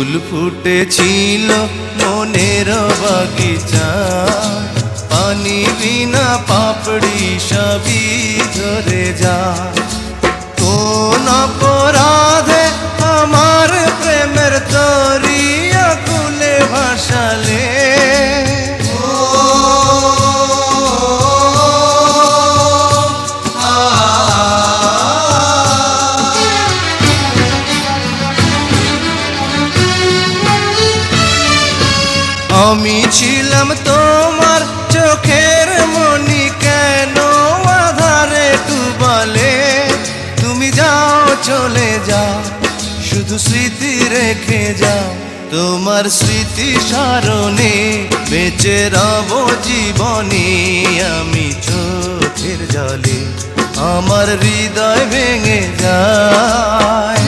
ফুল ফুটেছিল মনের বাগিচা, পানি বিনা পাপড়ি সবই ঝরে যায়। কোন অপরাধে আমার প্রেমের দরিয়া কুলে ভাসালে, আমি ছিলাম তোমার চোখের মনি, কেন আধারে ডুবালে? তুমি যাও চলে যাও, শুধু স্মৃতি রেখে যাও। তোমার স্মৃতি স্মরণে বেঁচে রব জীবনে। আমি চোখের জলে আমার হৃদয় ভেঙে যায়।